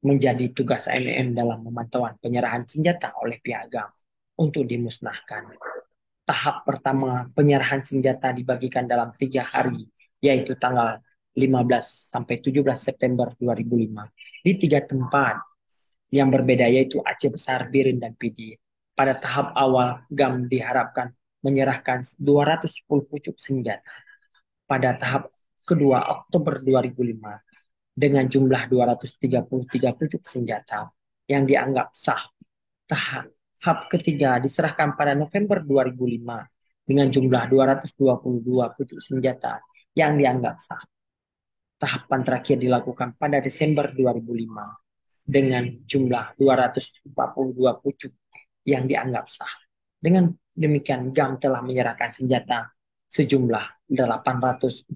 menjadi tugas AMM dalam memantauan penyerahan senjata oleh pihak GAM untuk dimusnahkan. Tahap pertama penyerahan senjata dibagikan dalam 3 hari, yaitu tanggal 15 sampai 17 September 2005 di 3 tempat yang berbeda, yaitu Aceh Besar, Biren, dan Pidi. Pada tahap awal, GAM diharapkan menyerahkan 210 pucuk senjata. Pada tahap kedua, Oktober 2005, dengan jumlah 233 pucuk senjata yang dianggap sah. Tahap ketiga diserahkan pada November 2005 dengan jumlah 222 pucuk senjata yang dianggap sah. Tahapan terakhir dilakukan pada Desember 2005 dengan jumlah 242 pucuk yang dianggap sah. Dengan demikian, GAM telah menyerahkan senjata sejumlah 840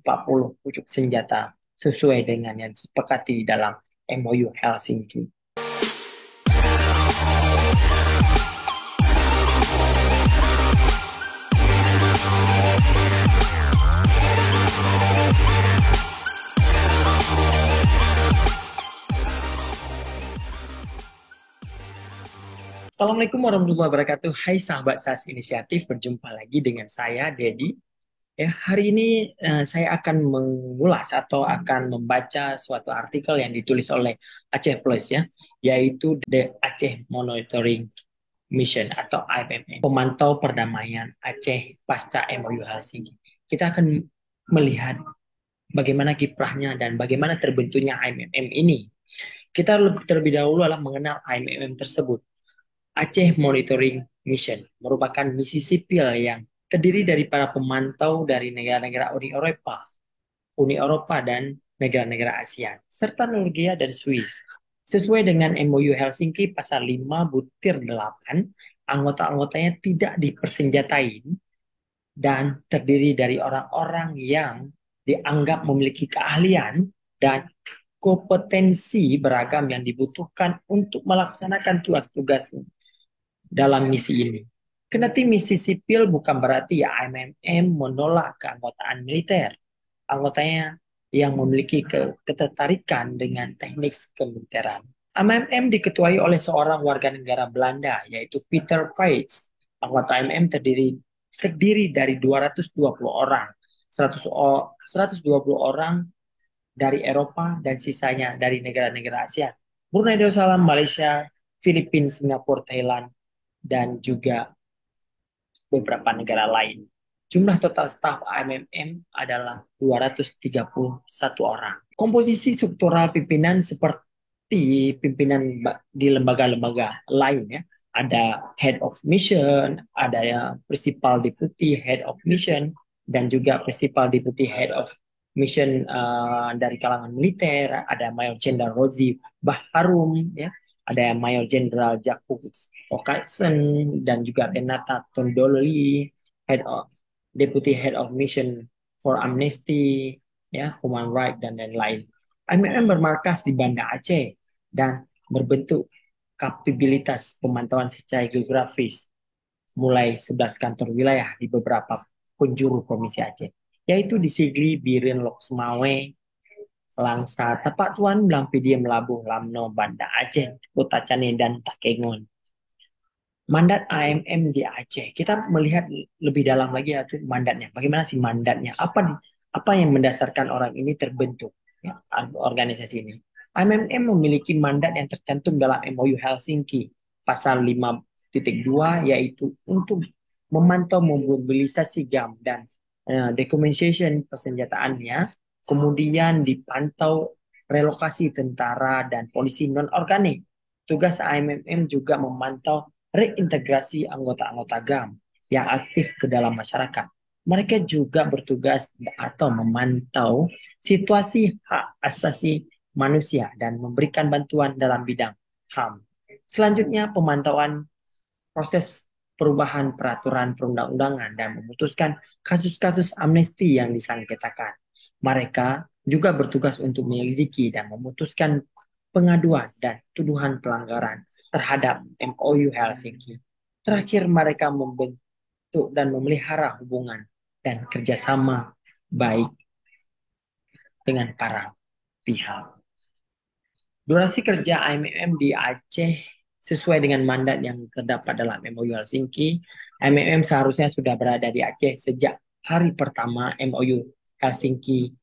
pucuk senjata sesuai dengan yang disepakati dalam MOU Helsinki. Assalamualaikum warahmatullahi wabarakatuh. Hai sahabat SAS Inisiatif, berjumpa lagi dengan saya, Dedi. Ya, hari ini saya akan mengulas atau akan membaca suatu artikel yang ditulis oleh Aceh Plus ya, yaitu The Aceh Monitoring Mission atau IMM, Pemantau Perdamaian Aceh Pasca MOU Helsinki. Kita akan melihat bagaimana kiprahnya dan bagaimana terbentuknya IMM ini. Kita terlebih dahulu adalah mengenal IMM tersebut. Aceh Monitoring Mission merupakan misi sipil yang terdiri dari para pemantau dari negara-negara Uni Eropa dan negara-negara ASEAN, serta Norwegia dan Swiss. Sesuai dengan MOU Helsinki pasal 5 butir 8, anggota-anggotanya tidak dipersenjatain dan terdiri dari orang-orang yang dianggap memiliki keahlian dan kompetensi beragam yang dibutuhkan untuk melaksanakan tugas-tugas dalam misi ini. Kendati misi sipil bukan berarti ya IMM menolak keanggotaan militer. Anggotanya yang memiliki ketertarikan dengan teknik kemiliteran. IMM diketuai oleh seorang warga negara Belanda, yaitu Peter Paes. Anggota IMM terdiri dari 220 orang, 120 orang dari Eropa dan sisanya dari negara-negara Asia. Brunei Darussalam, Malaysia, Filipina, Singapura, Thailand, dan juga beberapa negara lain. Jumlah total staf AMM adalah 231 orang. Komposisi struktural pimpinan seperti pimpinan di lembaga-lembaga lain ya. Ada head of mission, ada ya principal deputy head of mission, dan juga principal deputy head of mission dari kalangan militer. Ada Mayor Jenderal Rozi Baharum, ya, ada Mayor Jenderal Jacques Okaisen, dan juga Renata Tondoli, head of deputy head of mission for Amnesty, ya, Human Rights, dan lain-lain. IMM bermarkas di Banda Aceh dan berbentuk kapabilitas pemantauan secara geografis mulai 11 kantor wilayah di beberapa penjuru Provinsi Aceh, yaitu di Sigli, Biren, Lok Semawe, Langsa, Tapak Tuan, Blampidia, Melabuh, Lamno, Banda Aceh, Kota Cane, dan Takengon. Mandat AMM di Aceh, kita melihat lebih dalam lagi itu mandatnya. Bagaimana sih mandatnya? Apa yang mendasarkan orang ini terbentuk ya, organisasi ini? AMM memiliki mandat yang tercantum dalam MOU Helsinki pasal 5.2, yaitu untuk memantau mobilisasi GAM dan documentation persenjataannya, kemudian dipantau relokasi tentara dan polisi non-organik. Tugas AMM juga memantau reintegrasi anggota-anggota GAM yang aktif ke dalam masyarakat. Mereka juga bertugas atau memantau situasi hak asasi manusia dan memberikan bantuan dalam bidang HAM. Selanjutnya, pemantauan proses perubahan peraturan perundang-undangan dan memutuskan kasus-kasus amnesti yang disengketakan. Mereka juga bertugas untuk menyelidiki dan memutuskan pengaduan dan tuduhan pelanggaran terhadap MOU Helsinki. Terakhir, mereka membentuk dan memelihara hubungan dan kerjasama baik dengan para pihak. Durasi kerja AMM di Aceh sesuai dengan mandat yang terdapat dalam MOU Helsinki. AMM seharusnya sudah berada di Aceh sejak hari pertama MOU Helsinki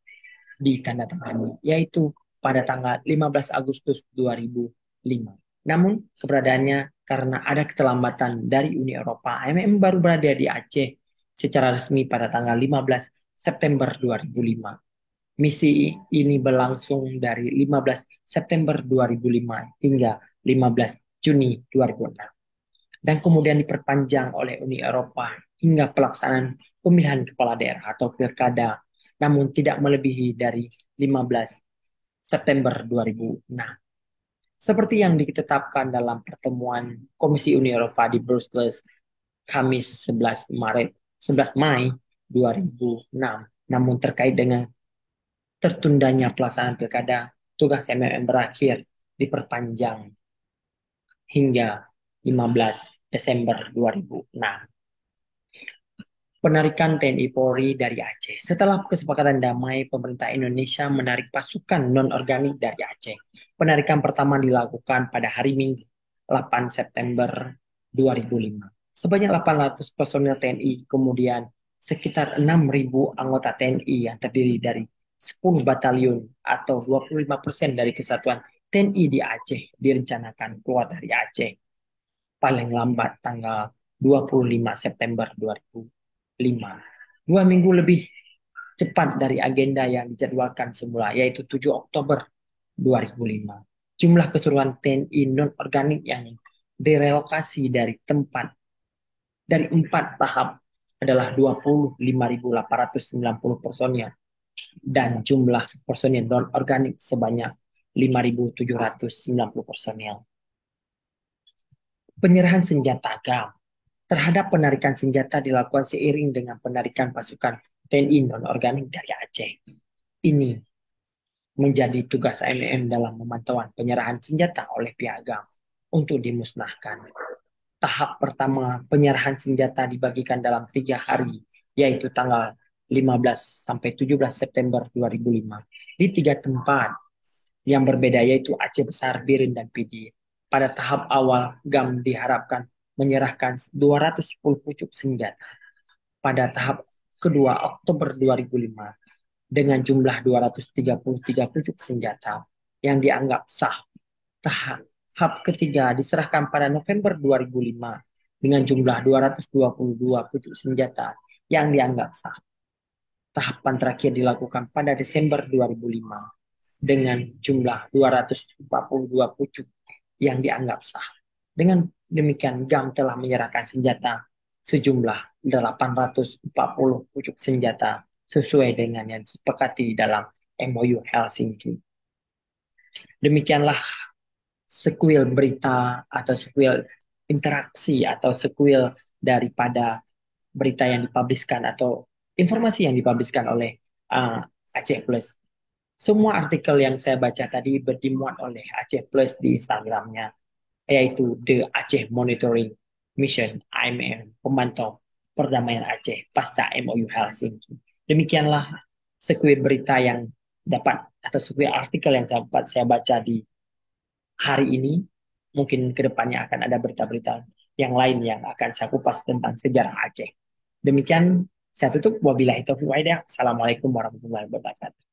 ditandatangani, yaitu pada tanggal 15 Agustus 2005. Namun, keberadaannya karena ada keterlambatan dari Uni Eropa, AMM baru berada di Aceh secara resmi pada tanggal 15 September 2005. Misi ini berlangsung dari 15 September 2005 hingga 15 Juni 2006 dan kemudian diperpanjang oleh Uni Eropa hingga pelaksanaan pemilihan kepala daerah atau pilkada, namun tidak melebihi dari 15 September 2006. Seperti yang ditetapkan dalam pertemuan Komisi Uni Eropa di Brussels Kamis 11 Mei 2006. Namun terkait dengan tertundanya pelaksanaan pilkada, tugas MMM berakhir diperpanjang hingga 15 Desember 2006. Penarikan TNI Polri dari Aceh. Setelah kesepakatan damai, pemerintah Indonesia menarik pasukan non-organik dari Aceh. Penarikan pertama dilakukan pada hari Minggu, 8 September 2005. Sebanyak 800 personel TNI, kemudian sekitar 6.000 anggota TNI yang terdiri dari 10 batalion atau 25% dari kesatuan TNI di Aceh direncanakan keluar dari Aceh paling lambat tanggal 25 September 2005. 2 minggu lebih cepat dari agenda yang dijadwalkan semula, yaitu 7 Oktober 2005. Jumlah keseluruhan TNI non-organik yang direlokasi dari 4 tahap adalah 25.890 personil dan jumlah personil non-organik sebanyak 5.790 personil. Penyerahan senjata agam. Terhadap penarikan senjata dilakukan seiring dengan penarikan pasukan TNI non-organik dari Aceh. Ini menjadi tugas AMM dalam pemantauan penyerahan senjata oleh pihak agam untuk dimusnahkan. Tahap pertama penyerahan senjata dibagikan dalam 3 hari, yaitu tanggal 15 sampai 17 September 2005 di 3 tempat yang berbeda, yaitu Aceh Besar, Biren, dan Pidi. Pada tahap awal, GAM diharapkan menyerahkan 210 pucuk senjata. Pada tahap kedua, Oktober 2005, dengan jumlah 233 pucuk senjata yang dianggap sah. Tahap ketiga diserahkan pada November 2005 dengan jumlah 222 pucuk senjata yang dianggap sah. Tahapan terakhir dilakukan pada Desember 2005 dengan jumlah 242 pucuk yang dianggap sah. Dengan demikian, GAM telah menyerahkan senjata sejumlah 840 pucuk senjata sesuai dengan yang disepakati dalam MOU Helsinki. Demikianlah sekuil berita atau sekuil interaksi atau sekuil daripada berita yang dipubliskan atau informasi yang dipubliskan oleh Aceh Plus. Semua artikel yang saya baca tadi dimuat oleh Aceh Plus di Instagramnya, yaitu The Aceh Monitoring Mission AMM, pemantau perdamaian Aceh pasca MOU Helsinki. Demikianlah sekuil berita yang dapat atau sekuil artikel yang dapat saya baca di hari ini. Mungkin kedepannya akan ada berita-berita yang lain yang akan saya kupas tentang sejarah Aceh. Demikian saya tutup. Wabillahi taufiq wal hidayah. Assalamualaikum warahmatullahi wabarakatuh.